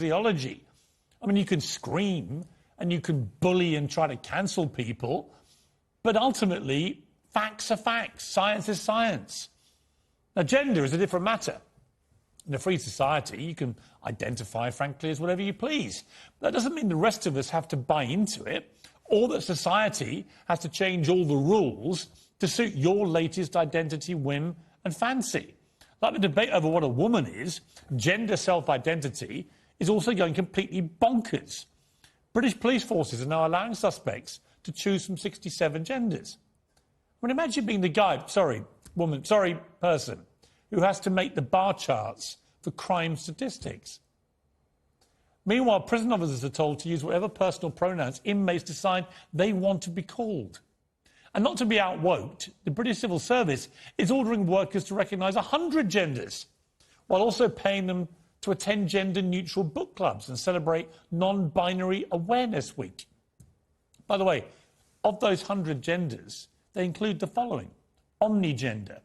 theology. I mean, you can scream and you can bully and try to cancel people, but ultimately, facts are facts. Science is science. Now, gender is a different matter. In a free society, you can identify, frankly, as whatever you please. That doesn't mean the rest of us have to buy into it, or that society has to change all the rules to suit your latest identity, whim and fancy. Like the debate over what a woman is, gender self-identity is also going completely bonkers. British police forces are now allowing suspects to choose from 67 genders. I mean, imagine being the guy, person, who has to make the bar charts for crime statistics. Meanwhile, prison officers are told to use whatever personal pronouns inmates decide they want to be called. And not to be out-woked, the British Civil Service is ordering workers to recognise 100 genders, while also paying them to attend gender-neutral book clubs and celebrate Non-Binary Awareness Week. By the way, of those 100 genders, they include the following: omnigender,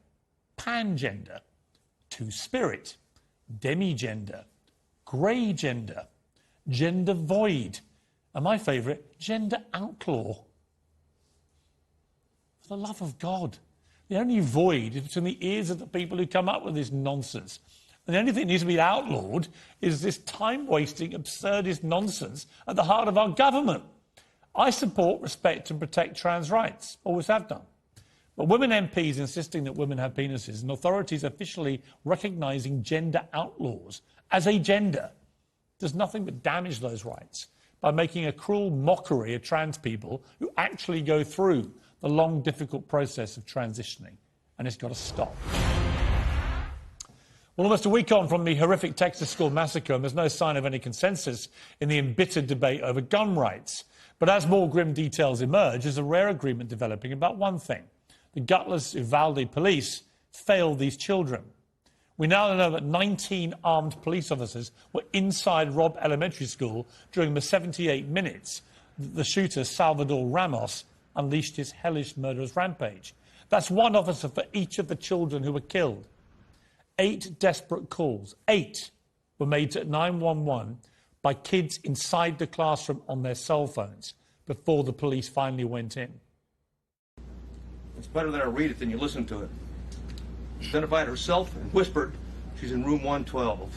pangender, two-spirit, demigender, grey gender, gender void, and my favourite, gender outlaw. For the love of God, the only void is between the ears of the people who come up with this nonsense. And the only thing that needs to be outlawed is this time-wasting, absurdist nonsense at the heart of our government. I support, respect and protect trans rights, always have done. But women MPs insisting that women have penises and authorities officially recognising gender outlaws as a gender does nothing but damage those rights by making a cruel mockery of trans people who actually go through the long, difficult process of transitioning. And it's got to stop. Well, almost a week on from the horrific Texas school massacre, and there's no sign of any consensus in the embittered debate over gun rights. But as more grim details emerge, there's a rare agreement developing about one thing: the gutless Uvalde police failed these children. We now know that 19 armed police officers were inside Robb Elementary School during the 78 minutes that the shooter, Salvador Ramos, unleashed his hellish murderous rampage. That's one officer for each of the children who were killed. 8 desperate calls, 8, were made to 911 by kids inside the classroom on their cell phones before the police finally went in. It's better that I read it than you listen to it. Identified herself and whispered she's in room 112.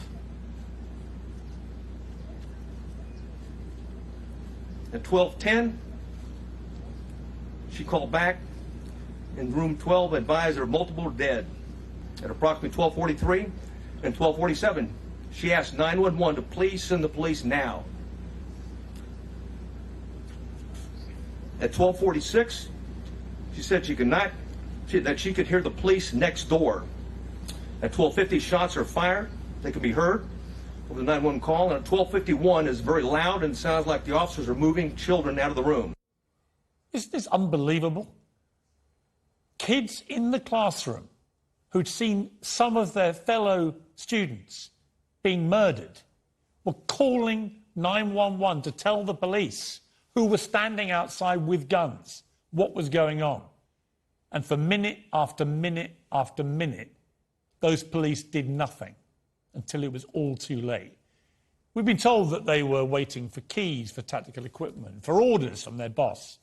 At 12:10, she called back in room 12, advised there are multiple dead. At approximately 12:43 and 12:47, she asked 911 to please send the police now. At 12:46, she said that she could hear the police next door. At 12:50, shots are fired. They could be heard over the 911 call. And at 12:51, it's very loud and sounds like the officers are moving children out of the room. Isn't this unbelievable? Kids in the classroom who'd seen some of their fellow students being murdered were calling 911 to tell the police, who were standing outside with guns, what was going on. And for minute after minute after minute, those police did nothing until it was all too late. We've been told that they were waiting for keys, for tactical equipment, for orders from their boss.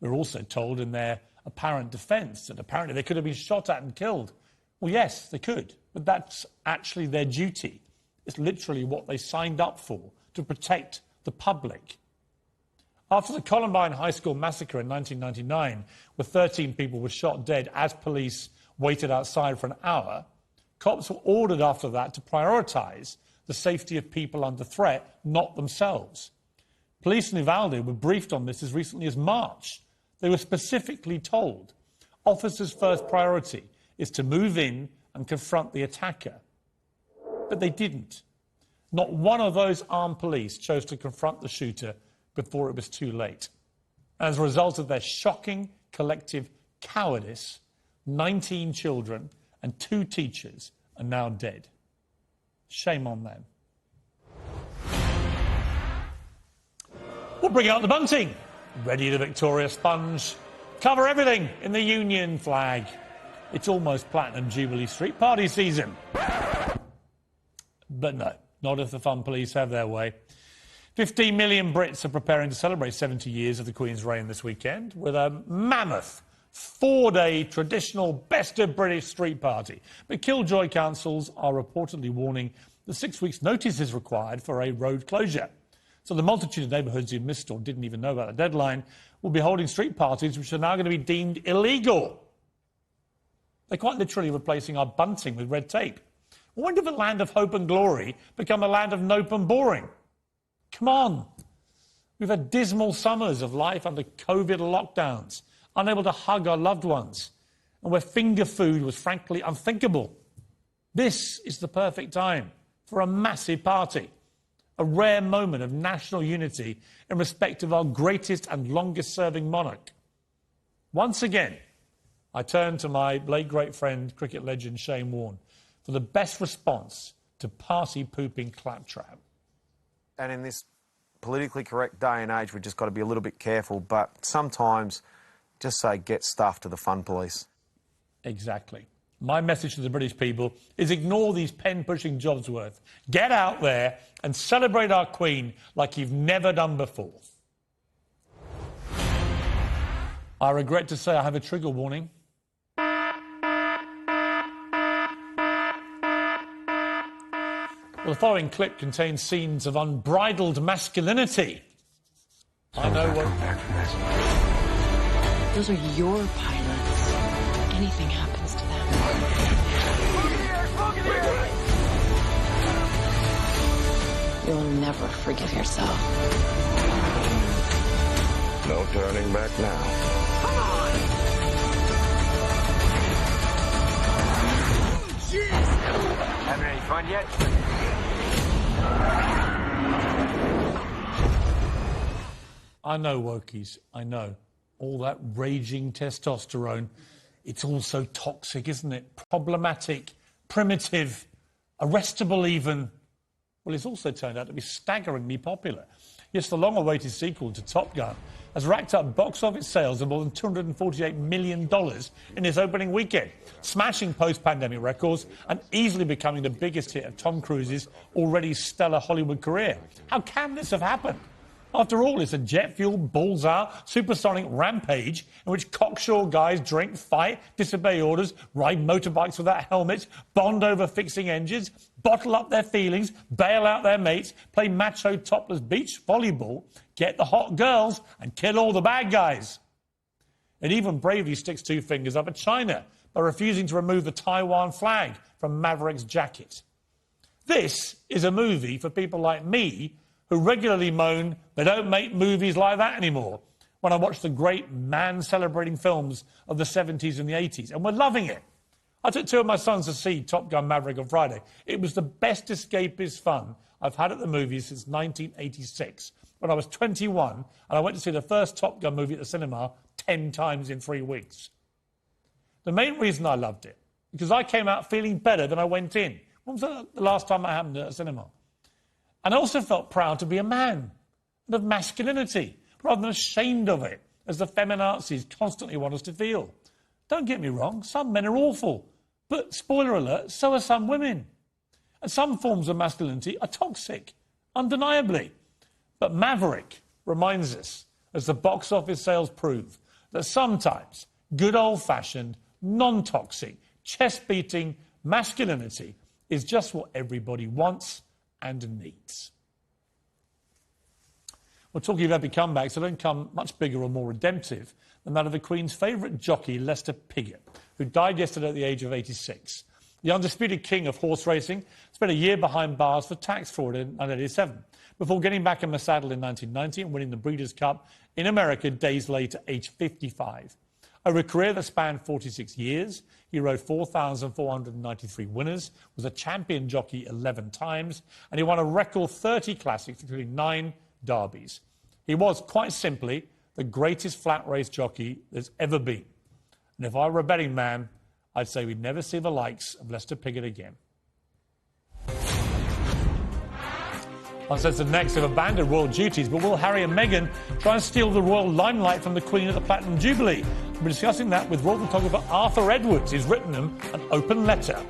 We're also told in their apparent defence that apparently they could have been shot at and killed. Well, yes, they could, but that's actually their duty. It's literally what they signed up for, to protect the public. After the Columbine High School massacre in 1999, where 13 people were shot dead as police waited outside for an hour, cops were ordered after that to prioritise the safety of people under threat, not themselves. Police in Uvalde were briefed on this as recently as March. They were specifically told officers' first priority is to move in and confront the attacker. But they didn't. Not one of those armed police chose to confront the shooter before it was too late. As a result of their shocking collective cowardice, 19 children and 2 teachers are now dead. Shame on them. We'll bring out the bunting. Ready the Victoria sponge. Cover everything in the Union flag. It's almost Platinum Jubilee Street party season. But no, Not if the fun police have their way. 15 million Brits are preparing to celebrate 70 years of the Queen's reign this weekend with a mammoth 4-day traditional Best of British street party. But Killjoy councils are reportedly warning that 6 weeks' notice is required for a road closure. So the multitude of neighbourhoods who missed or didn't even know about the deadline will be holding street parties which are now going to be deemed illegal. They're quite literally replacing our bunting with red tape. When did the land of hope and glory become a land of nope and boring? Come on. We've had dismal summers of life under COVID lockdowns, unable to hug our loved ones, and where finger food was frankly unthinkable. This is the perfect time for a massive party, a rare moment of national unity in respect of our greatest and longest-serving monarch. Once again, I turn to my late great friend, cricket legend Shane Warne, for the best response to party-pooping claptrap. And in this politically correct day and age, we've just got to be a little bit careful, but sometimes just say, get stuff to the fun police. Exactly. My message to the British people is ignore these pen-pushing Jobsworth. Get out there and celebrate our Queen like you've never done before. I regret to say I have a trigger warning. Well, the following clip contains scenes of unbridled masculinity. I know what... Those are your pilots. Anything happens to them. You'll never forgive yourself. No turning back now. Come on! Jeez! Having any fun yet? I know, wokies, I know. All that raging testosterone, it's all so toxic, isn't it? Problematic, primitive, arrestable even. Well, it's also turned out to be staggeringly popular. Yes, the long-awaited sequel to Top Gun has racked up box office sales of more than $248 million in its opening weekend, smashing post-pandemic records and easily becoming the biggest hit of Tom Cruise's already stellar Hollywood career. How can this have happened? After all, it's a jet-fueled, balls-out, supersonic rampage in which cocksure guys drink, fight, disobey orders, ride motorbikes without helmets, bond over fixing engines, bottle up their feelings, bail out their mates, play macho topless beach volleyball, get the hot girls, and kill all the bad guys. It even bravely sticks two fingers up at China by refusing to remove the Taiwan flag from Maverick's jacket. This is a movie for people like me who regularly moan they don't make movies like that anymore when I watch the great man-celebrating films of the 70s and the 80s, and we're loving it. I took two of my sons to see Top Gun Maverick on Friday. It was the best escapist fun I've had at the movies since 1986, when I was 21, and I went to see the first Top Gun movie at the cinema 10 times in 3 weeks. The main reason I loved it, because I came out feeling better than I went in. When was the last time that happened at a cinema? And I also felt proud to be a man, and of masculinity, rather than ashamed of it, as the feminazis constantly want us to feel. Don't get me wrong, some men are awful, but, spoiler alert, so are some women. And some forms of masculinity are toxic, undeniably. But Maverick reminds us, as the box office sales prove, that sometimes good old-fashioned, non-toxic, chest-beating masculinity is just what everybody wants and needs. Well, talking of epic comebacks, they don't come much bigger or more redemptive than that of the Queen's favourite jockey, Lester Piggott, who died yesterday at the age of 86. The undisputed king of horse racing spent a year behind bars for tax fraud in 1987, before getting back in the saddle in 1990 and winning the Breeders' Cup in America days later, aged 55. Over a career that spanned 46 years, he rode 4,493 winners, was a champion jockey 11 times, and he won a record 30 classics, including 9 derbies. He was, quite simply, the greatest flat race jockey there's ever been. And if I were a betting man, I'd say we'd never see the likes of Lester Piggott again. Uncensored next have abandoned royal duties, but will Harry and Meghan try and steal the royal limelight from the Queen at the Platinum Jubilee? We're discussing that with royal photographer Arthur Edwards, who's written them an open letter.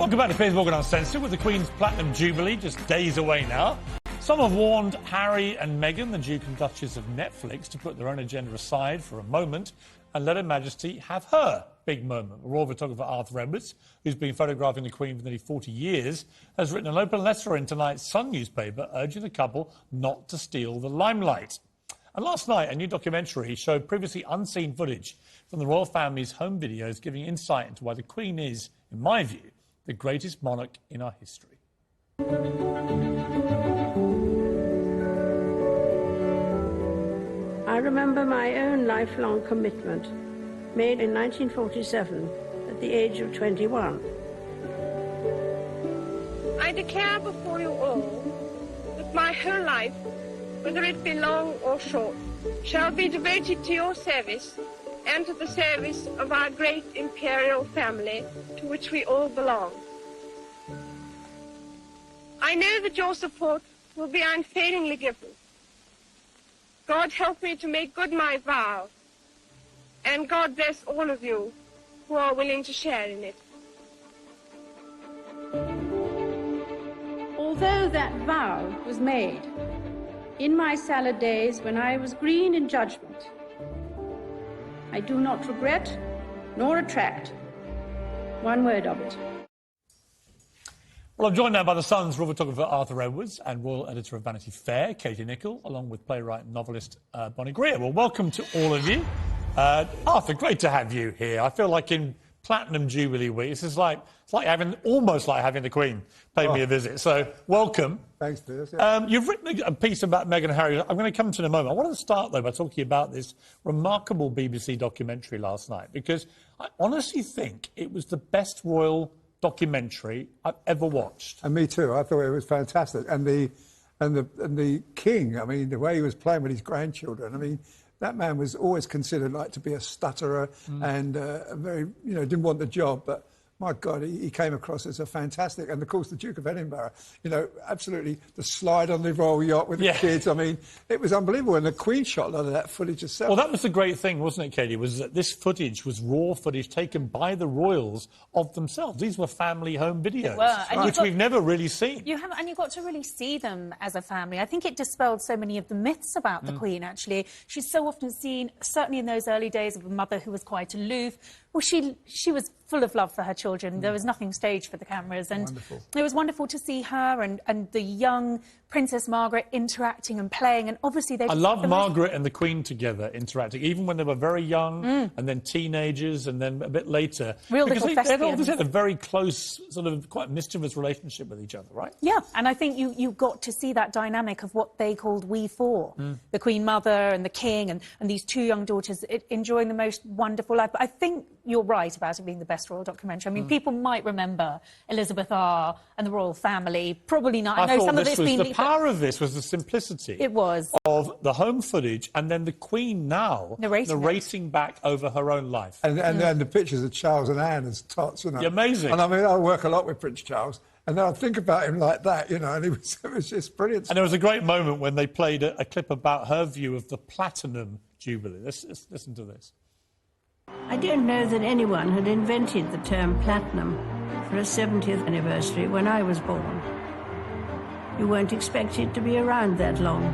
Welcome back to Piers Morgan Uncensored with the Queen's Platinum Jubilee just days away now. Some have warned Harry and Meghan, the Duke and Duchess of Netflix, to put their own agenda aside for a moment and let Her Majesty have her big moment. Royal photographer Arthur Edwards, who's been photographing the Queen for nearly 40 years, has written an open letter in tonight's Sun newspaper urging the couple not to steal the limelight. And last night, a new documentary showed previously unseen footage from the royal family's home videos, giving insight into why the Queen is, in my view, the greatest monarch in our history. I remember my own lifelong commitment, made in 1947 at the age of 21. I declare before you all that my whole life, whether it be long or short, shall be devoted to your service and to the service of our great imperial family to which we all belong. I know that your support will be unfailingly given. God help me to make good my vow, and God bless all of you who are willing to share in it. Although that vow was made in my salad days when I was green in judgment, I do not regret nor retract one word of it. Well, I'm joined now by the Sun's royal photographer Arthur Edwards and royal editor of Vanity Fair, Katie Nicholl, along with playwright and novelist Bonnie Greer. Well, welcome to all of you. Arthur, great to have you here. I feel like in Platinum Jubilee week, it's almost like having the Queen pay me a visit. So, welcome. Thanks, Piers. Yeah. You've written a piece about Meghan and Harry. I'm going to come to in a moment. I wanted to start, though, by talking about this remarkable BBC documentary last night, because I honestly think it was the best royal documentary I've ever watched. And me too. I thought it was fantastic. And the king, I mean, the way he was playing with his grandchildren, I mean, that man was always considered like to be a stutterer and very, didn't want the job. But my God, he came across as a fantastic. And of course, the Duke of Edinburgh, absolutely the slide on the royal yacht with the kids. I mean, it was unbelievable. And the Queen shot a lot of that footage herself. Well, that was the great thing, wasn't it, Katie? Was that this footage was raw footage taken by the royals of themselves. These were family home videos, which we've never really seen. You haven't, and you got to really see them as a family. I think it dispelled so many of the myths about the Queen, actually. She's so often seen, certainly in those early days, of a mother who was quite aloof. Well, she was full of love for her children. There was nothing staged for the cameras. And it was wonderful to see her and the young Princess Margaret interacting and playing. And obviously they... I love Margaret and the Queen together interacting, even when they were very young and then teenagers and then a bit later. Real little thespians. They obviously had a very close, sort of quite mischievous relationship with each other, right? Yeah, and I think you got to see that dynamic of what they called we four. The Queen Mother and the King and these two young daughters enjoying the most wonderful life. But I think you're right about it being the best royal documentary. I mean, people might remember Elizabeth R and the royal family. Probably not. I know some of it's been... The power of this was the simplicity. It was. Of the home footage and then the Queen now narrating back over her own life. And then the pictures of Charles and Anne as tots, Amazing. And I mean, I work a lot with Prince Charles. And then I think about him like that, and it was just brilliant. And there was a great moment when they played a clip about her view of the Platinum Jubilee. Let's listen to this. I don't know that anyone had invented the term platinum for a 70th anniversary when I was born. You won't expect it to be around that long.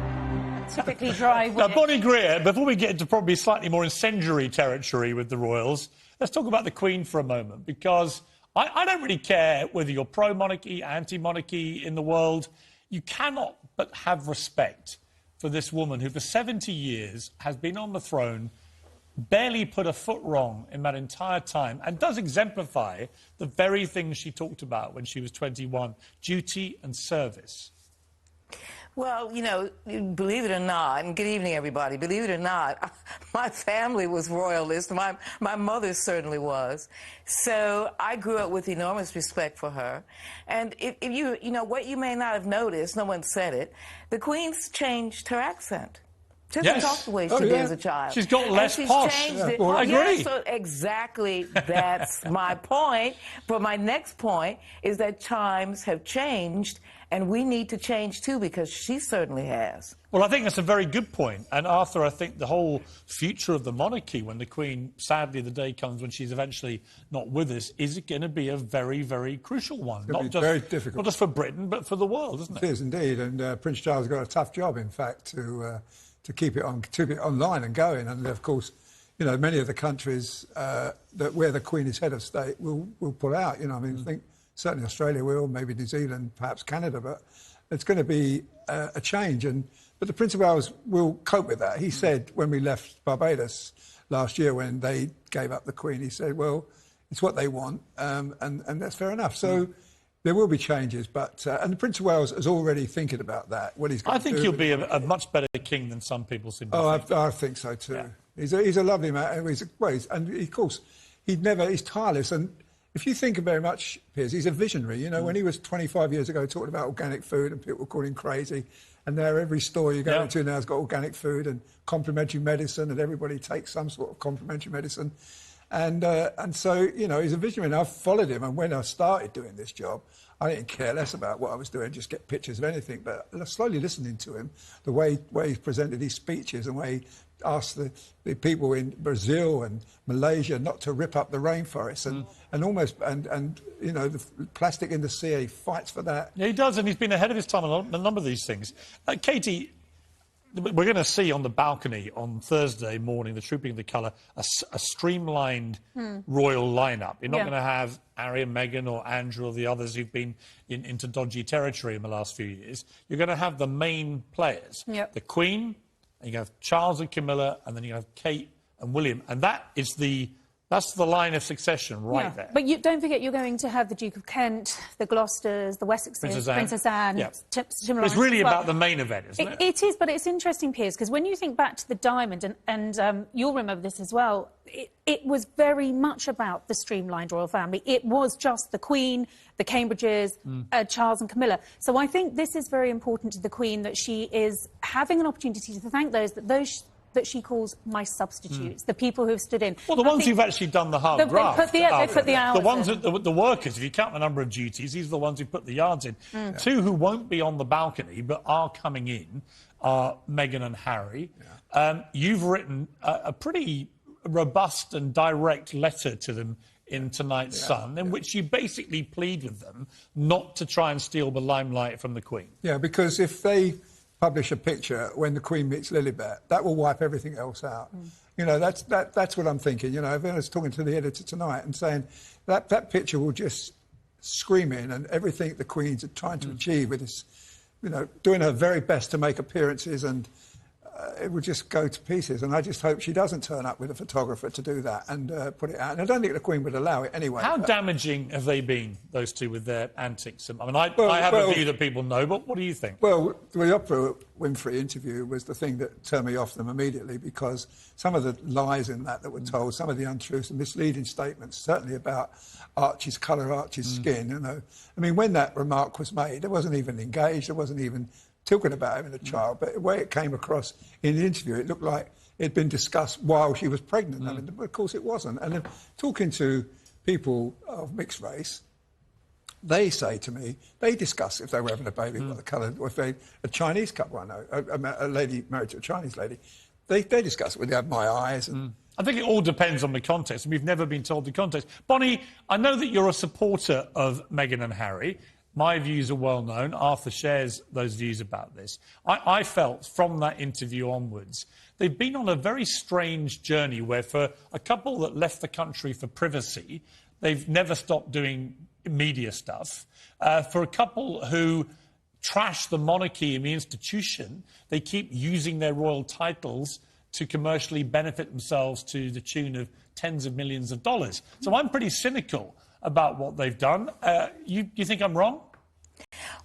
Typically dry. Now, Bonnie Greer, before we get into probably slightly more incendiary territory with the royals, let's talk about the Queen for a moment, because I don't really care whether you're pro-monarchy, anti-monarchy in the world. You cannot but have respect for this woman who for 70 years has been on the throne, barely put a foot wrong in that entire time, and does exemplify the very things she talked about when she was 21, duty and service. Well, believe it or not, and good evening, everybody, believe it or not, my family was royalist. My mother certainly was. So I grew up with enormous respect for her. And if what you may not have noticed, no one said it, the Queen's changed her accent. She doesn't talk the way she did as a child. She's got less posh. I agree. So exactly, that's my point. But my next point is that times have changed, and we need to change too, because she certainly has. Well, I think that's a very good point. And Arthur, I think the whole future of the monarchy, when the Queen, sadly, the day comes when she's eventually not with us, is going to be a very, very crucial one. Very difficult. Not just for Britain, but for the world, isn't it? It is indeed. And Prince Charles has got a tough job, in fact, to keep it online and going. And of course, you know, many of the countries where the Queen is head of state will pull out. You know, I mean, I think certainly Australia will, maybe New Zealand, perhaps Canada, but it's going to be a change. But the Prince of Wales will cope with that. He said when we left Barbados last year, when they gave up the Queen, he said, well, it's what they want, and that's fair enough. So there will be changes, but and the Prince of Wales is already thinking about that. What he's going I think he'll be a much better king than some people seem to think. I think so too. Yeah. He's a lovely man, and of course he's tireless. And if you think very much, Piers, he's a visionary. You know, when he was 25 years ago talking about organic food and people called him crazy, and now every store you go into now has got organic food and complementary medicine, and everybody takes some sort of complementary medicine. And so, you know, he's a visionary, and I've followed him. And when I started doing this job, I didn't care less about what I was doing, just get pictures of anything. But slowly listening to him, the way he presented his speeches and the way he asked the people in Brazil and Malaysia not to rip up the rainforests and you know, the plastic in the sea, he fights for that. Yeah, he does, and he's been ahead of his time on a number of these things. Katie, we're going to see on the balcony on Thursday morning, the Trooping of the Colour, a streamlined royal lineup. You're not going to have Harry and Meghan or Andrew or the others who've been into dodgy territory in the last few years. You're going to have the main players. Yep. The Queen, and you have Charles and Camilla, and then you have Kate and William. And that's the line of succession there. But don't forget, you're going to have the Duke of Kent, the Gloucesters, the Wessexes, Princess Anne. It's really about the main event, isn't it? It is, but it's interesting, Piers, because when you think back to the Diamond, and you'll remember this as well, it was very much about the streamlined royal family. It was just the Queen, the Cambridges, Charles and Camilla. So I think this is very important to the Queen, that she is having an opportunity to thank those that she calls my substitutes, the people who have stood in. Well, the ones who've actually done the hard graft. They put the hours in. The ones, the workers, if you count the number of duties, these are the ones who put the yards in. Two who won't be on the balcony but are coming in are Meghan and Harry. You've written a pretty robust and direct letter to them in tonight's Sun, in which you basically plead with them not to try and steal the limelight from the Queen. Yeah, because if they publish a picture when the Queen meets Lilibet, that will wipe everything else out. You know, that's what I'm thinking. You know, I was talking to the editor tonight and saying that picture will just scream in, and everything the Queen's trying to achieve with this, you know, doing her very best to make appearances, and it will just go to pieces. And I just hope she doesn't turn up with a photographer to do that and put it out. And I don't think the Queen would allow it anyway. How damaging have they been, those two, with their antics? I mean, I have a view that people know, but what do you think? Well, the Oprah Winfrey interview was the thing that turned me off them immediately, because some of the lies in that were told, some of the untruths and misleading statements, certainly about Archie's colour, Archie's skin, you know. I mean, when that remark was made, it wasn't even engaged, it wasn't even talking about having a child, but the way it came across in the interview, it looked like it had been discussed while she was pregnant. I mean, of course it wasn't. And then talking to people of mixed race, they say to me, they discuss if they were having a baby, what the colour, or if they, a Chinese couple I know, a lady married to a Chinese lady, they discuss it, would they have my eyes? And, I think it all depends on the context, and we've never been told the context. Bonnie, I know that you're a supporter of Meghan and Harry. My views are well known. Arthur shares those views about this. I felt from that interview onwards, they've been on a very strange journey where, for a couple that left the country for privacy, they've never stopped doing media stuff. For a couple who trash the monarchy and the institution, they keep using their royal titles to commercially benefit themselves to the tune of tens of millions of dollars. So I'm pretty cynical about what they've done. You think I'm wrong?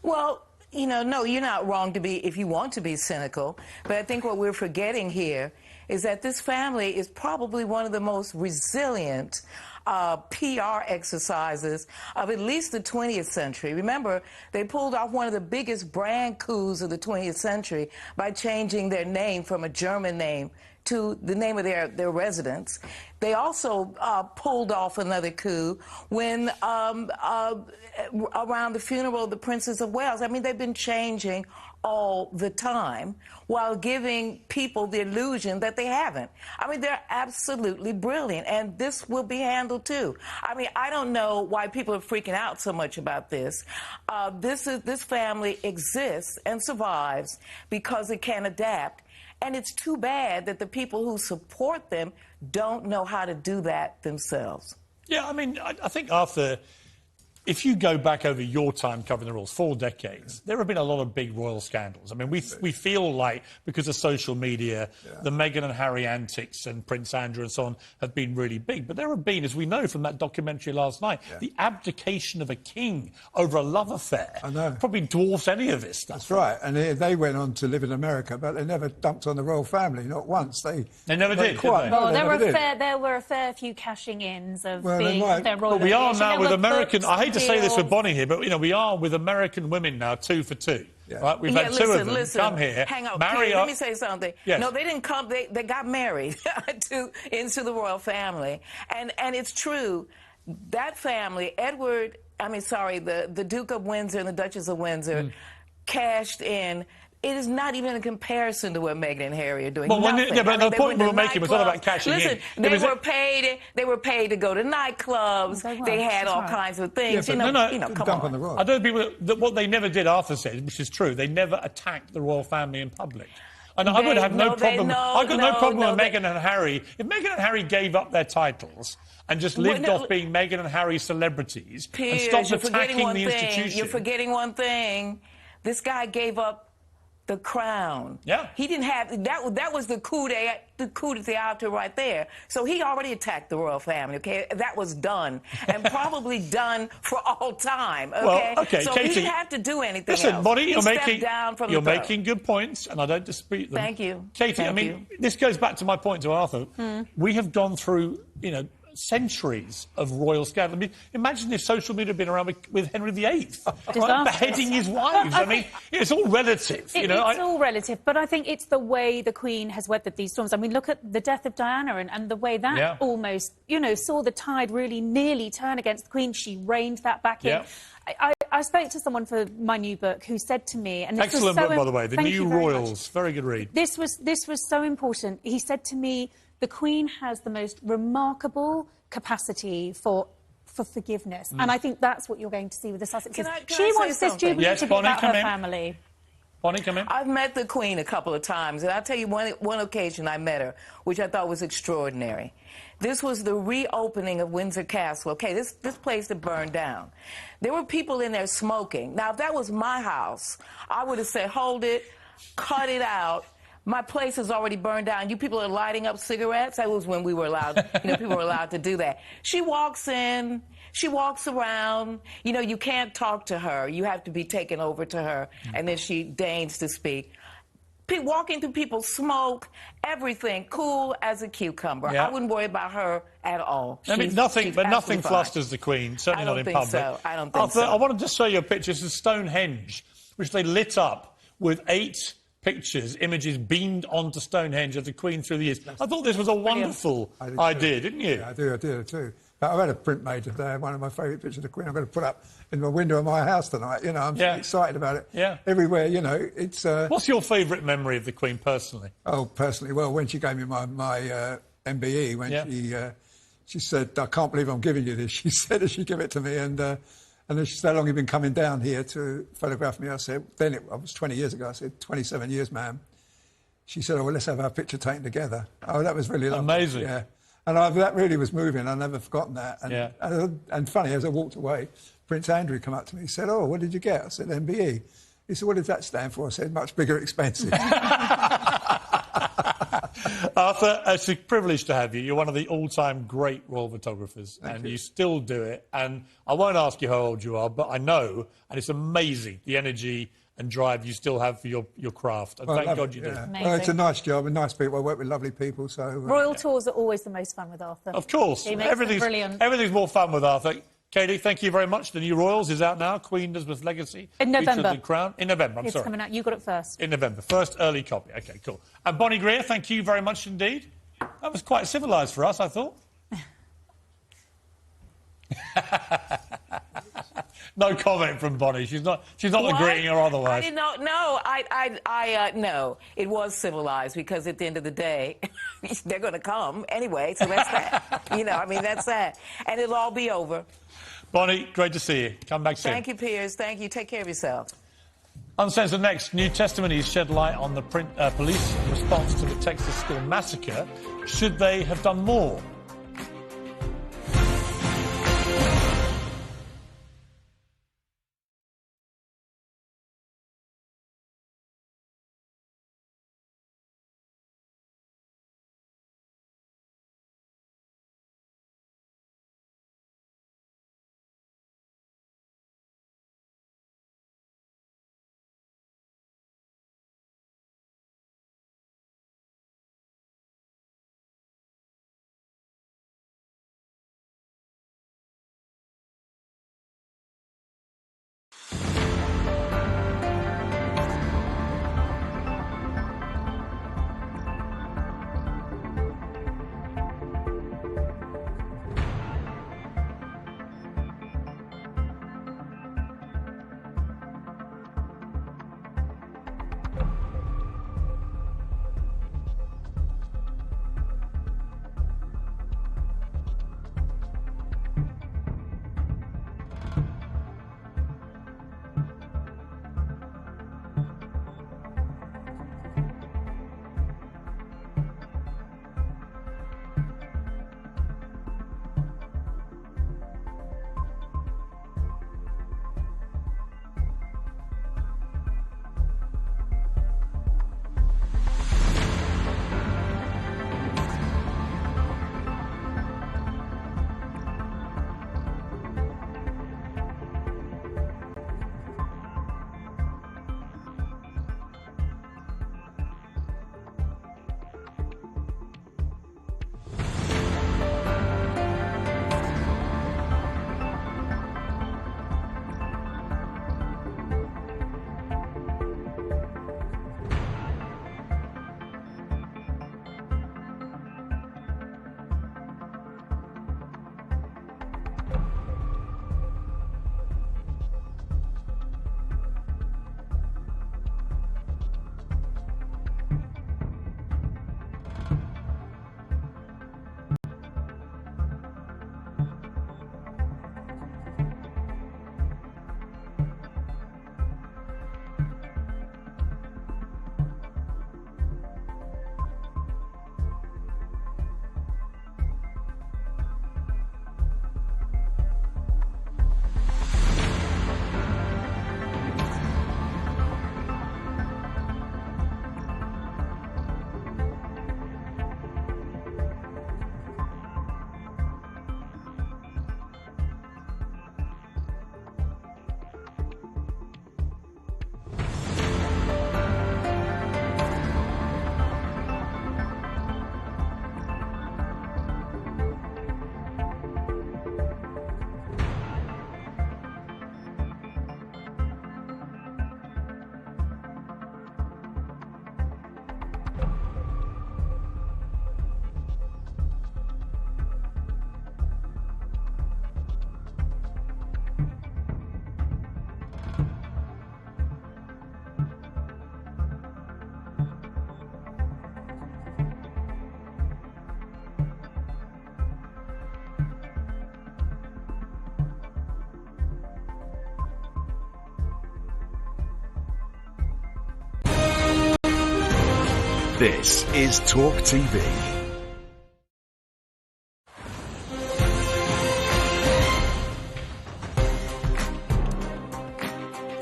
Well, you know, no, you're not wrong to be, if you want to be cynical. But I think what we're forgetting here is that this family is probably one of the most resilient PR exercises of at least the 20th century. Remember, they pulled off one of the biggest brand coups of the 20th century by changing their name from a German name to the name of their residence. They also pulled off another coup when around the funeral of the Princess of Wales. I mean, they've been changing all the time while giving people the illusion that they haven't. I mean, they're absolutely brilliant, and this will be handled too. I mean, I don't know why people are freaking out so much about this. This family exists and survives because it can adapt. And it's too bad that the people who support them don't know how to do that themselves. Yeah, I mean, I think, Arthur, if you go back over your time covering the royals, 4 decades, there have been a lot of big royal scandals. I mean, we feel like, because of social media, the Meghan and Harry antics and Prince Andrew and so on have been really big. But there have been, as we know from that documentary last night, the abdication of a king over a love affair. I know. Probably dwarfs any of this stuff. That's right. And they went on to live in America, but they never dumped on the royal family, not once. They never did, did they? Well, there were a fair few cashing-ins of being their royal. But we are now with American... I hate to say this for Bonnie here, but, you know, we are with American women now 2 for 2. Yeah. Right? We've had 2 of them come here, hang on, marry Piers, let me say something. Yes. No, they didn't come. They got married into the royal family, and it's true. That family, the Duke of Windsor and the Duchess of Windsor, cashed in. It is not even a comparison to what Meghan and Harry are doing. Well, the point we were making was not about cashing in. They were paid to go to nightclubs. They had all kinds of things. Yeah, come on. The royal. I don't think what they never did, Arthur said, which is true, they never attacked the royal family in public. And I would have no problem. I've got no problem with Meghan and Harry. If Meghan and Harry gave up their titles and just lived off being Meghan and Harry celebrities Piers, and stopped attacking the institution. You're forgetting one thing. This guy gave up the crown. Yeah. He didn't have that was the coup de theater right there. So he already attacked the royal family, okay? That was done. And probably done for all time. Okay? Well, okay, so Katie, he didn't have to do anything else. Listen, Bonnie, you're making making good points, and I don't dispute them. Thank you. Katie, this goes back to my point to Arthur. We have gone through, centuries of royal scandal. I mean, imagine if social media had been around with Henry VIII, right? Beheading his wives. I mean, it's all relative. It's all relative, but I think it's the way the Queen has weathered these storms. I mean, look at the death of Diana and the way that almost, saw the tide really nearly turn against the Queen. She reined that back in. I spoke to someone for my new book who said to me, and this excellent was so book, by the way, The New Royals. Very good read. This was so important. He said to me, the Queen has the most remarkable capacity for forgiveness. And I think that's what you're going to see with the Sussexes. She wants this Jubilee to be about her family. Bonnie, come in. I've met the Queen a couple of times, and I'll tell you one occasion I met her, which I thought was extraordinary. This was the reopening of Windsor Castle. Okay, this place had burned down. There were people in there smoking. Now, if that was my house, I would have said, hold it, cut it out. My place is already burned down. You people are lighting up cigarettes. That was when we were allowed, people were allowed to do that. She walks in, she walks around. You can't talk to her. You have to be taken over to her, and then she deigns to speak. Walking through people's smoke, everything, cool as a cucumber. Yeah. I wouldn't worry about her at all. I mean, nothing flusters the Queen, certainly not in public. So. I don't think so. I wanted to show you a picture. This is Stonehenge, which they lit up with 8 images beamed onto Stonehenge of the Queen through the years. I thought this was a wonderful idea, didn't you? Yeah, I did too. But I've had a print made today, one of my favourite pictures of the Queen. I'm going to put up in the window of my house tonight. I'm so excited about it. Yeah. Everywhere, it's... What's your favourite memory of the Queen, personally? Oh, personally, well, when she gave me my MBE, when she said, I can't believe I'm giving you this, she said as she gave it to me, and then she said, how long have you been coming down here to photograph me? I said, I was 20 years ago. I said, 27 years, ma'am. She said, oh, well, let's have our picture taken together. Oh, that was really lovely. Amazing. Yeah. And that really was moving. I've never forgotten that. And funny, as I walked away, Prince Andrew came up to me. He said, oh, what did you get? I said, MBE. He said, what does that stand for? I said, much bigger, expensive. Arthur, it's a privilege to have you. You're one of the all-time great royal photographers, and you still do it. And I won't ask you how old you are, but I know, and it's amazing, the energy and drive you still have for your craft. And thank God you do. Well, it's a nice job and nice people. I work with lovely people, so... Royal tours are always the most fun with Arthur. Of course. He makes them brilliant. Everything's more fun with Arthur. Katie, thank you very much. The new Royals is out now. Queen Elizabeth Legacy. In November. The Crown. In November, I'm sorry. It's coming out. You got it first. In November. First early copy. OK, cool. And Bonnie Greer, thank you very much indeed. That was quite civilised for us, I thought. No comment from Bonnie. She's not agreeing or otherwise. I did not. No, no. It was civilized because at the end of the day, they're going to come anyway. So that's that. You know, I mean, that's that, and it'll all be over. Bonnie, great to see you. Come back soon. Thank you, Piers. Thank you. Take care of yourself. Uncensored next. New testimonies shed light on the police response to the Texas school massacre. Should they have done more? This is TalkTV.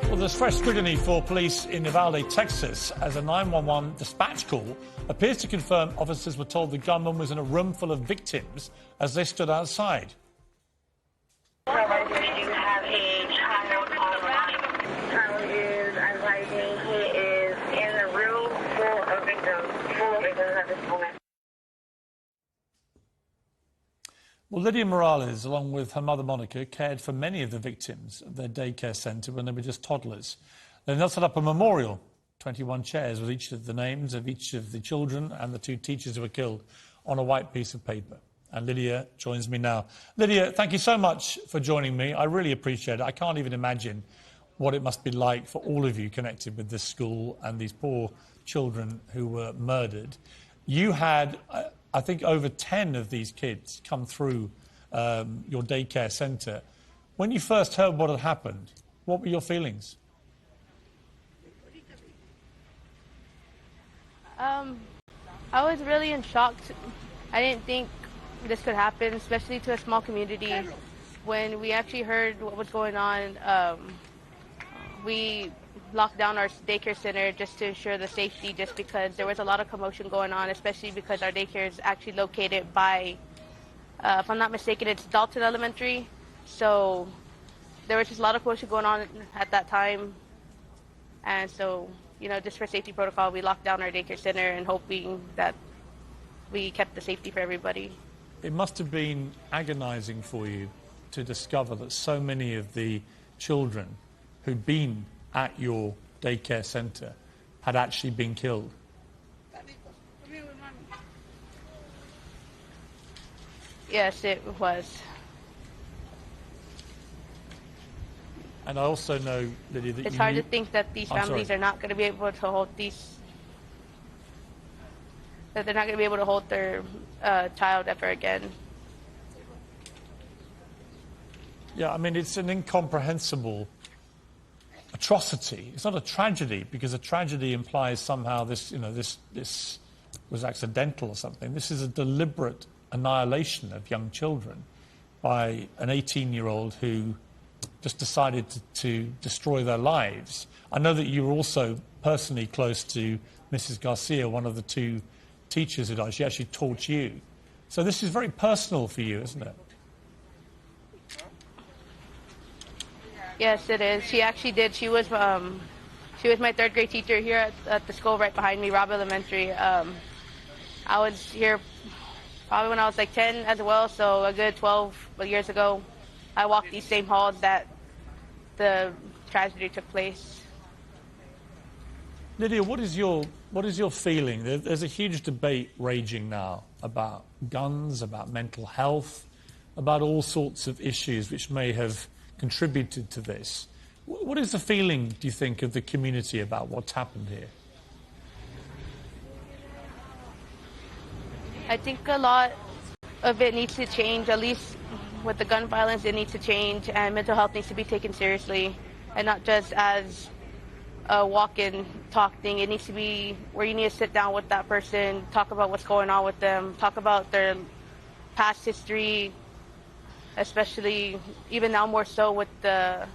Well, there's fresh scrutiny for police in Uvalde, Texas, as a 911 dispatch call appears to confirm officers were told the gunman was in a room full of victims as they stood outside. Do you have a child online? Child is, as I advised me he is in a room full of victims at this moment. Well, Lydia Morales, along with her mother Monica, cared for many of the victims at their daycare centre when they were just toddlers. They now set up a memorial, 21 chairs with each of the names of each of the children and the 2 teachers who were killed on a white piece of paper. And Lydia joins me now. Lydia, thank you so much for joining me. I really appreciate it. I can't even imagine what it must be like for all of you connected with this school and these poor children who were murdered. You had, I think, over 10 of these kids come through your daycare centre. When you first heard what had happened, what were your feelings? I was really in shock. I didn't think this could happen, especially to a small community. When we actually heard what was going on, we locked down our daycare center just to ensure the safety, just because there was a lot of commotion going on, especially because our daycare is actually located by, if I'm not mistaken, it's Dalton Elementary. So there was just a lot of commotion going on at that time. And so, you know, just for safety protocol, we locked down our daycare center and hoping that we kept the safety for everybody. It must have been agonising for you to discover that so many of the children who'd been at your daycare centre had actually been killed. Yes, it was. And I also know, Lydia, that it's hard to think that these families are not going to be able to hold that they're not going to be able to hold their child ever again. Yeah, I mean, it's an incomprehensible atrocity. It's not a tragedy, because a tragedy implies somehow this, you know, this was accidental or something. This is a deliberate annihilation of young children by an 18-year-old who just decided to destroy their lives. I know that you were also personally close to Mrs. Garcia, one of the 2 teachers who died. She actually taught you. So this is very personal for you, isn't it? Yes, it is. She actually did. She was my 3rd grade teacher here at the school right behind me, Robb Elementary. I was here probably when I was like 10 as well, so a good 12 years ago. I walked these same halls that the tragedy took place. Lydia, what is your feeling? There's a huge debate raging now about guns, about mental health, about all sorts of issues which may have contributed to this. What is the feeling, do you think, of the community about what's happened here? I think a lot of it needs to change, at least with the gun violence. It needs to change, and mental health needs to be taken seriously, and not just as a walk-in talk thing. It needs to be where you need to sit down with that person, talk about what's going on with them, talk about their past history, especially even now more so with the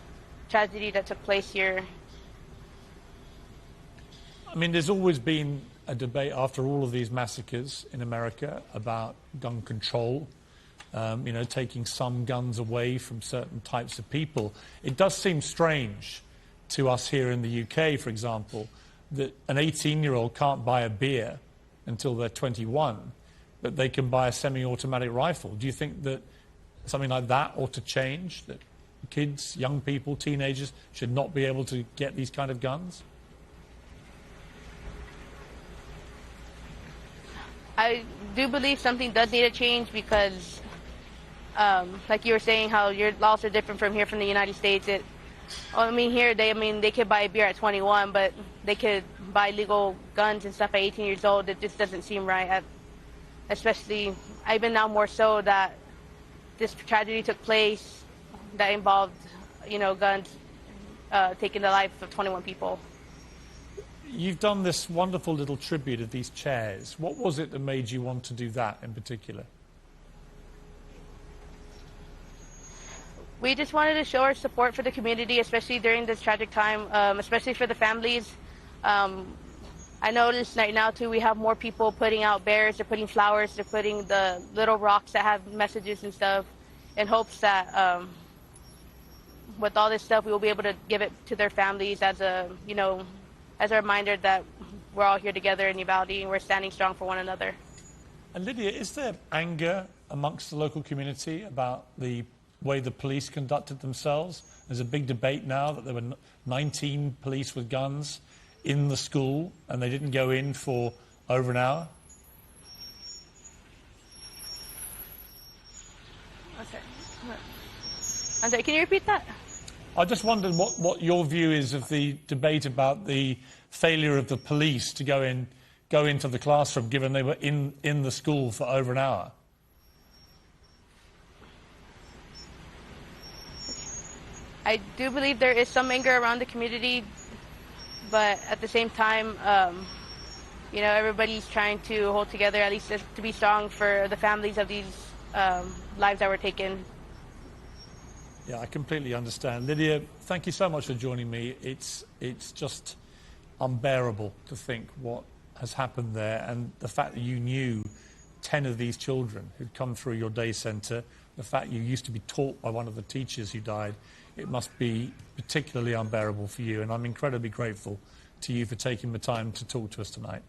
tragedy that took place here. I mean, there's always been a debate after all of these massacres in America about gun control, you know, taking some guns away from certain types of people. It does seem strange to us here in the UK, for example, that an 18-year-old can't buy a beer until they're 21, but they can buy a semi-automatic rifle. Do you think that something like that ought to change, that kids, young people, teenagers should not be able to get these kind of guns? I do believe something does need to change because, like you were saying, how your laws are different from here from the United States. Here they could buy a beer at 21, but they could buy legal guns and stuff at 18 years old. It just doesn't seem right, especially even now more so that this tragedy took place that involved, you know, guns taking the life of 21 people. You've done this wonderful little tribute of these chairs. What was it that made you want to do that in particular? We just wanted to show our support for the community, especially during this tragic time, especially for the families. I noticed right now, too, we have more people putting out bears, they're putting flowers, they're putting the little rocks that have messages and stuff in hopes that with all this stuff, we will be able to give it to their families as a, you know, as a reminder that we're all here together in Uvalde and we're standing strong for one another. And Lydia, is there anger amongst the local community about the way the police conducted themselves? There's a big debate now that there were 19 police with guns in the school and they didn't go in for over an hour. I'm sorry, can you repeat that? I just wondered what your view is of the debate about the failure of the police to go into the classroom, given they were in the school for over an hour. I do believe there is some anger around the community, but at the same time, you know, everybody's trying to hold together, at least to be strong for the families of these lives that were taken. Yeah, I completely understand. Lydia, thank you so much for joining me. It's just unbearable to think what has happened there, and the fact that you knew 10 of these children who'd come through your day centre, the fact you used to be taught by one of the teachers who died, it must be particularly unbearable for you, and I'm incredibly grateful to you for taking the time to talk to us tonight.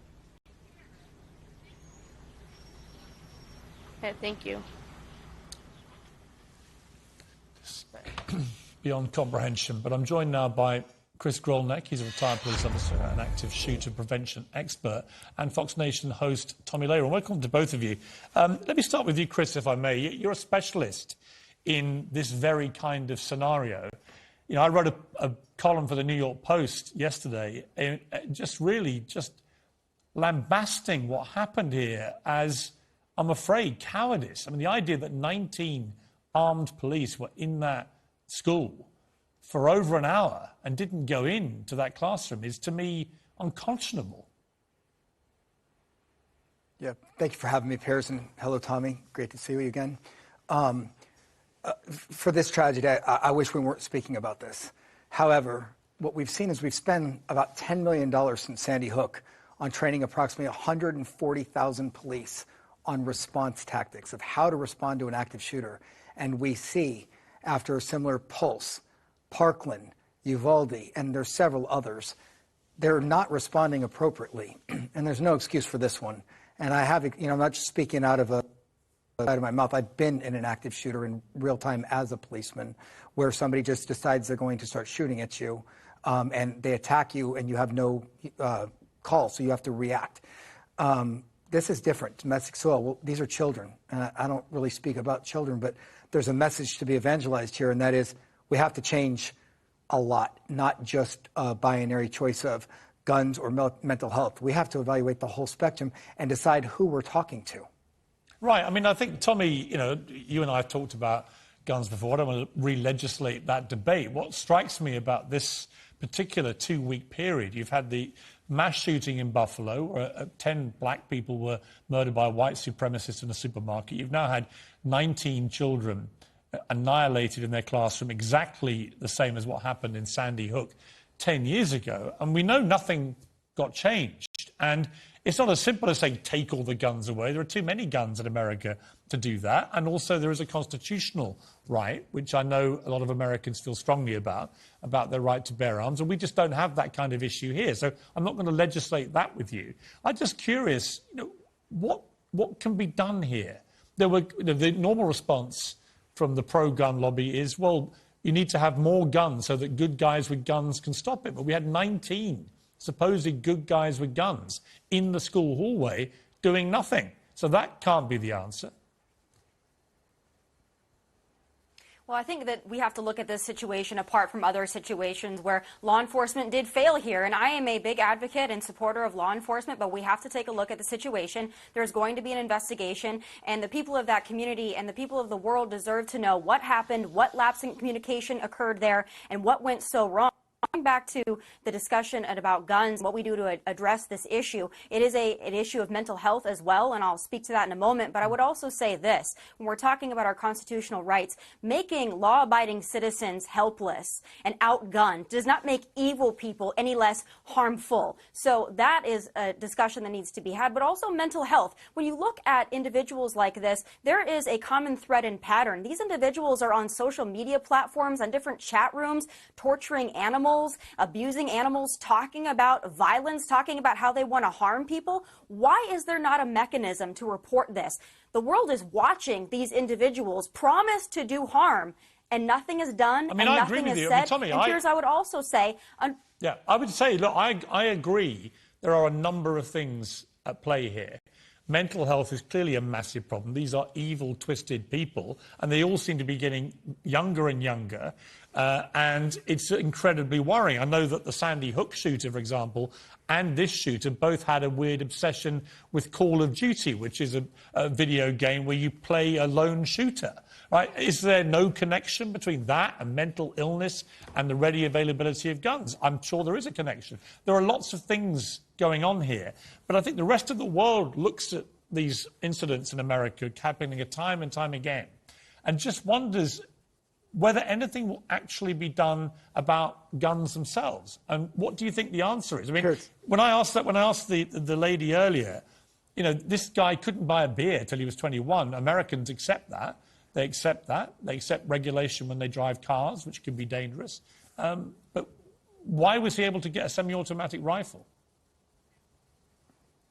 Yeah, thank you. Beyond comprehension, but I'm joined now by Chris Grolneck. He's a retired police officer, an active shooter prevention expert, and Fox Nation host Tommy Lehrer. Welcome to both of you. Let me start with you, Chris, if I may. You're a specialist in this very kind of scenario. You know, I wrote a column for the New York Post yesterday, just lambasting what happened here as, I'm afraid, cowardice. I mean, the idea that 19 armed police were in that school for over an hour and didn't go into that classroom is, to me, unconscionable. Yeah, thank you for having me, Piers, and hello, Tommy. Great to see you again. For this tragedy, I wish we weren't speaking about this. However, what we've seen is we've spent about $10 million since Sandy Hook on training approximately 140,000 police on response tactics of how to respond to an active shooter. And we see, after a similar Pulse, Parkland, Uvalde, and there's several others, they're not responding appropriately. And there's no excuse for this one. And I have, you know, I'm not just speaking out of my mouth. I've been in an active shooter in real time as a policeman, where somebody just decides they're going to start shooting at you, and they attack you, and you have no call, so you have to react. This is different. Domestic soil. Well, these are children, and I don't really speak about children, but there's a message to be evangelized here, and that is we have to change a lot, not just a binary choice of guns or mental health. We have to evaluate the whole spectrum and decide who we're talking to. Right. I mean, I think, Tommy, you know, you and I have talked about guns before. I don't want to re-legislate that debate. What strikes me about this particular 2-week period, you've had the mass shooting in Buffalo, where 10 black people were murdered by a white supremacist in a supermarket. You've now had 19 children annihilated in their classroom, exactly the same as what happened in Sandy Hook 10 years ago. And we know nothing got changed. And it's not as simple as saying, take all the guns away. There are too many guns in America to do that. And also there is a constitutional right, which I know a lot of Americans feel strongly about their right to bear arms. And we just don't have that kind of issue here. So I'm not going to legislate that with you. I'm just curious, you know, what can be done here? The normal response from the pro-gun lobby is, well, you need to have more guns so that good guys with guns can stop it. But we had 19 supposedly good guys with guns in the school hallway doing nothing. So that can't be the answer. Well, I think that we have to look at this situation apart from other situations where law enforcement did fail here. And I am a big advocate and supporter of law enforcement, but we have to take a look at the situation. There's going to be an investigation, and the people of that community and the people of the world deserve to know what happened, what lapse in communication occurred there, and what went so wrong. Going back to the discussion about guns, what we do to address this issue, it is an issue of mental health as well, and I'll speak to that in a moment. But I would also say this, when we're talking about our constitutional rights, making law-abiding citizens helpless and outgunned does not make evil people any less harmful. So that is a discussion that needs to be had, but also mental health. When you look at individuals like this, there is a common thread and pattern. These individuals are on social media platforms, on different chat rooms, torturing animals, abusing animals, talking about violence, talking about how they want to harm people. Why is there not a mechanism to report this? The world is watching these individuals promise to do harm, and nothing is done, and nothing is said. Tommy, and Piers, I would also say... Yeah, I would say, look, I agree there are a number of things at play here. Mental health is clearly a massive problem. These are evil, twisted people, and they all seem to be getting younger and younger, and it's incredibly worrying. I know that the Sandy Hook shooter, for example, and this shooter both had a weird obsession with Call of Duty, which is a video game where you play a lone shooter. Right? Is there no connection between that and mental illness and the ready availability of guns? I'm sure there is a connection. There are lots of things going on here, but I think the rest of the world looks at these incidents in America happening time and time again and just wonders whether anything will actually be done about guns themselves. And what do you think the answer is? I mean, when I asked the lady earlier, you know, this guy couldn't buy a beer till he was 21. Americans accept that. They accept that. They accept regulation when they drive cars, which can be dangerous. But why was he able to get a semi-automatic rifle?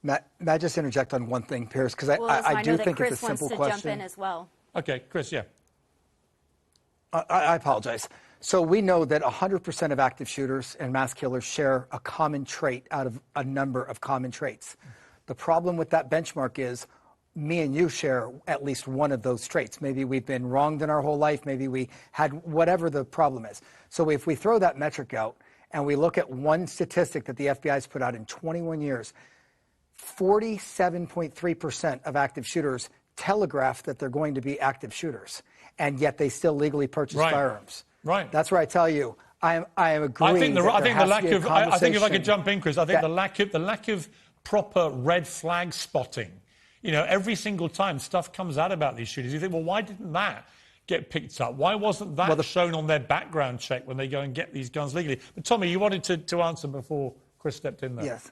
May I just interject on one thing, Piers? Because I do think it's a simple question. Chris wants to jump in as well. Okay, Chris, yeah. I apologize. So we know that 100% of active shooters and mass killers share a common trait out of a number of common traits. The problem with that benchmark is me and you share at least one of those traits. Maybe we've been wronged in our whole life. Maybe we had whatever the problem is. So if we throw that metric out and we look at one statistic that the FBI has put out in 21 years, 47.3% of active shooters telegraph that they're going to be active shooters, and yet they still legally purchase firearms. Right. That's where I tell you, I am agreeing. I think if I could jump in, Chris, I think the lack of proper red flag spotting. You know, every single time stuff comes out about these shooters, you think, well, why didn't that get picked up? Why wasn't that shown on their background check when they go and get these guns legally? But, Tommy, you wanted to answer before Chris stepped in there. Yes.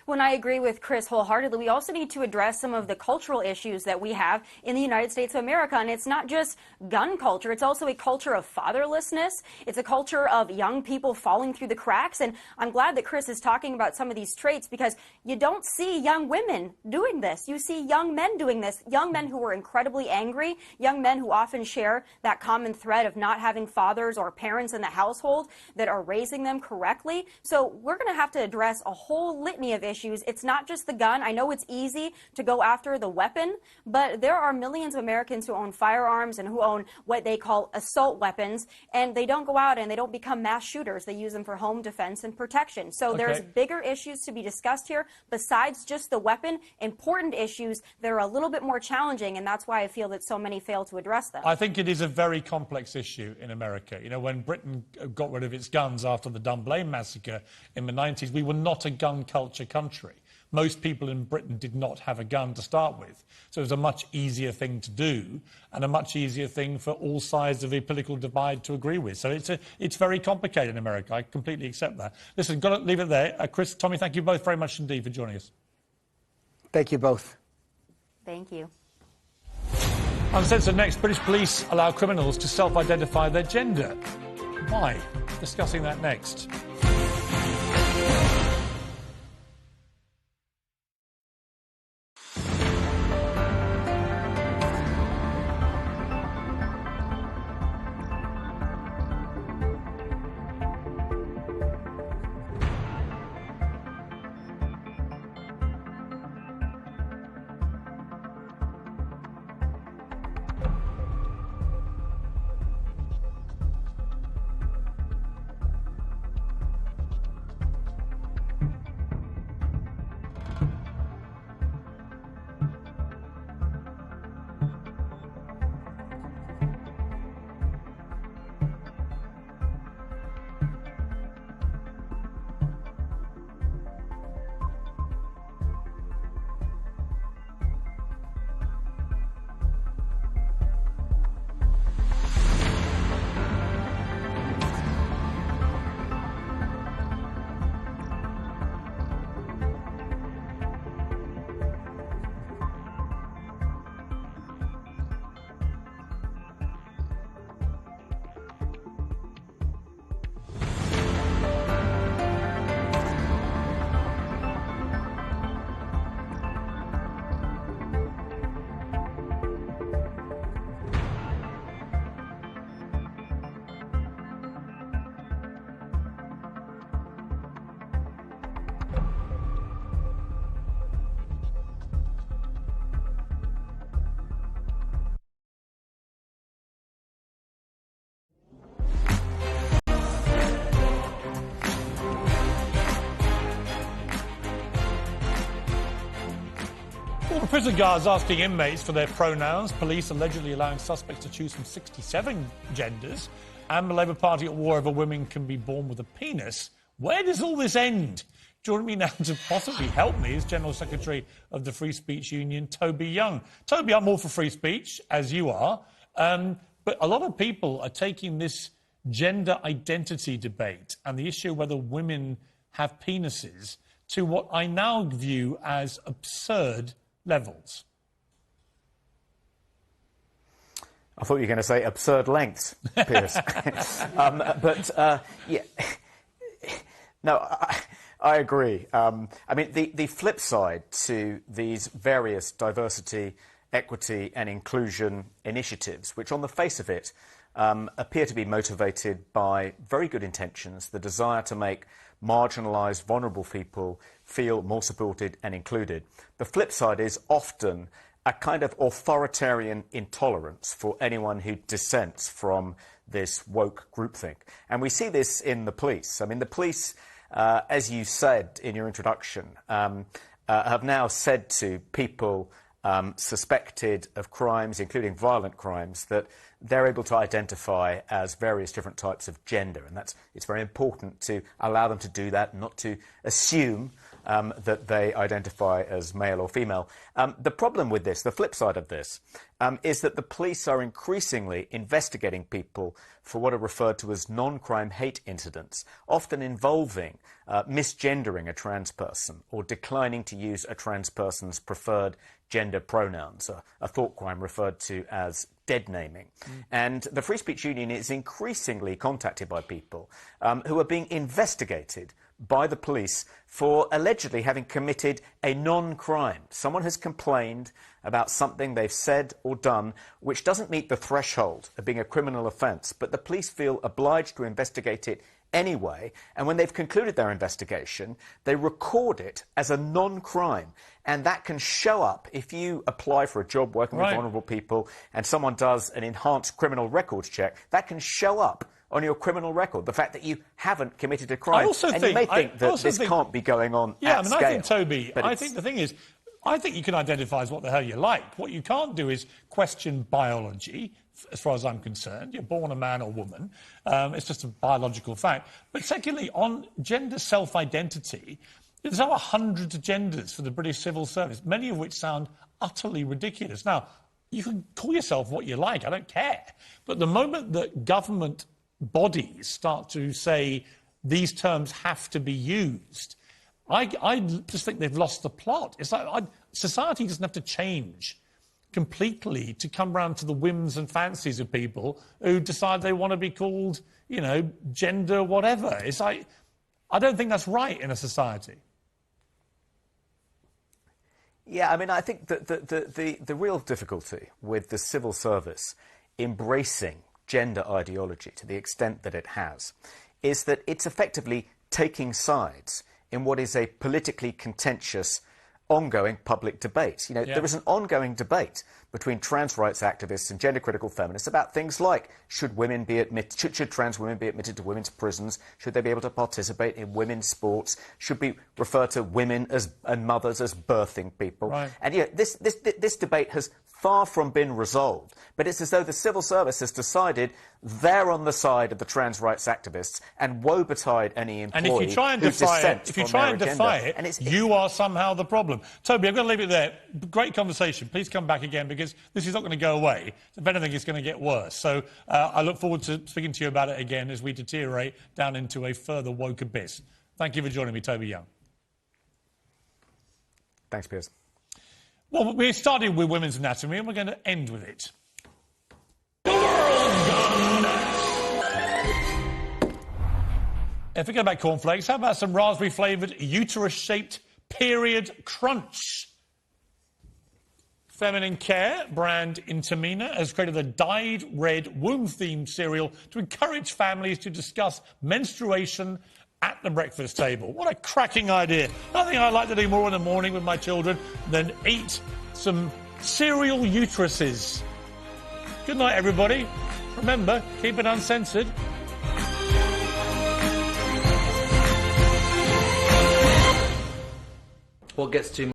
When I agree with Chris wholeheartedly, we also need to address some of the cultural issues that we have in the United States of America. And it's not just gun culture. It's also a culture of fatherlessness. It's a culture of young people falling through the cracks. And I'm glad that Chris is talking about some of these traits, because you don't see young women doing this. You see young men doing this, young men who are incredibly angry, young men who often share that common thread of not having fathers or parents in the household that are raising them correctly. So we're going to have to address a whole litany of issues. It's not just the gun. I know it's easy to go after the weapon, but there are millions of Americans who own firearms and who own what they call assault weapons, and they don't go out and they don't become mass shooters. They use them for home defense and protection. So there's bigger issues to be discussed here besides just the weapon, important issues that are a little bit more challenging, and that's why I feel that so many fail to address them. I think it is a very complex issue in America. You know, when Britain got rid of its guns after the Dunblane massacre in the 90s, we were not a gun culture country. Most people in Britain did not have a gun to start with. So it was a much easier thing to do and a much easier thing for all sides of the political divide to agree with. So it's very complicated in America. I completely accept that. Listen, got to leave it there. Chris, Tommy, thank you both very much indeed for joining us. Thank you both. Thank you. Uncensored next. British police allow criminals to self-identify their gender. Why? Discussing that next. Prison guards asking inmates for their pronouns. Police allegedly allowing suspects to choose from 67 genders. And the Labour Party at war over women can be born with a penis. Where does all this end? Joining me now to possibly help me is General Secretary of the Free Speech Union, Toby Young. Toby, I'm all for free speech, as you are. But a lot of people are taking this gender identity debate and the issue whether women have penises to what I now view as absurd levels. I thought you were going to say absurd lengths, Piers. Yeah. No, I agree. I mean, the flip side to these various diversity, equity and inclusion initiatives, which on the face of it appear to be motivated by very good intentions, the desire to make marginalised, vulnerable people feel more supported and included. The flip side is often a kind of authoritarian intolerance for anyone who dissents from this woke groupthink. And we see this in the police. I mean, the police, as you said in your introduction, have now said to people suspected of crimes, including violent crimes, that they're able to identify as various different types of gender. And it's very important to allow them to do that, not to assume that they identify as male or female. The problem with this, the flip side of this, is that the police are increasingly investigating people for what are referred to as non-crime hate incidents, often involving misgendering a trans person or declining to use a trans person's preferred gender pronouns, a thought crime referred to as dead naming. And the Free Speech Union is increasingly contacted by people who are being investigated by the police for allegedly having committed a non-crime. Someone has complained about something they've said or done which doesn't meet the threshold of being a criminal offence, but the police feel obliged to investigate it anyway, and when they've concluded their investigation, they record it as a non-crime. And that can show up if you apply for a job working with vulnerable people and someone does an enhanced criminal records check, that can show up on your criminal record, the fact that you haven't committed a crime. You may think that this can't be going on at scale. I think, Toby, I think the thing is, I think you can identify as what the hell you like. What you can't do is question biology, as far as I'm concerned. You're born a man or woman. It's just a biological fact. But secondly, on gender self-identity, there's over hundreds of genders for the British Civil Service, many of which sound utterly ridiculous. Now, you can call yourself what you like, I don't care. But the moment that government bodies start to say these terms have to be used, I just think they've lost the plot. It's like society doesn't have to change completely to come round to the whims and fancies of people who decide they want to be called, you know, gender whatever. It's like, I don't think that's right in a society. Yeah, I mean, I think that the real difficulty with the civil service embracing gender ideology to the extent that it has is that it's effectively taking sides in what is a politically contentious ongoing public debate. You know, there is an ongoing debate between trans rights activists and gender critical feminists about things like should trans women be admitted to women's prisons, should they be able to participate in women's sports, should we refer to women and mothers as birthing people. And you know, this debate has far from been resolved, but it's as though the civil service has decided they're on the side of the trans rights activists and woe betide any employee and if you try and defy it, you are somehow the problem. Toby, I'm going to leave it there. Great conversation. Please come back again because this is not going to go away. If anything, it's going to get worse. So I look forward to speaking to you about it again as we deteriorate down into a further woke abyss. Thank you for joining me, Toby Young. Thanks, Piers. Well, we started with women's anatomy and we're going to end with it. Forget about cornflakes. How about some raspberry-flavoured, uterus-shaped period crunch? Feminine Care brand Intimina has created a dyed red womb-themed cereal to encourage families to discuss menstruation at the breakfast table. What a cracking idea. Nothing I'd like to do more in the morning with my children than eat some cereal uteruses. Good night, everybody. Remember, keep it uncensored. What gets too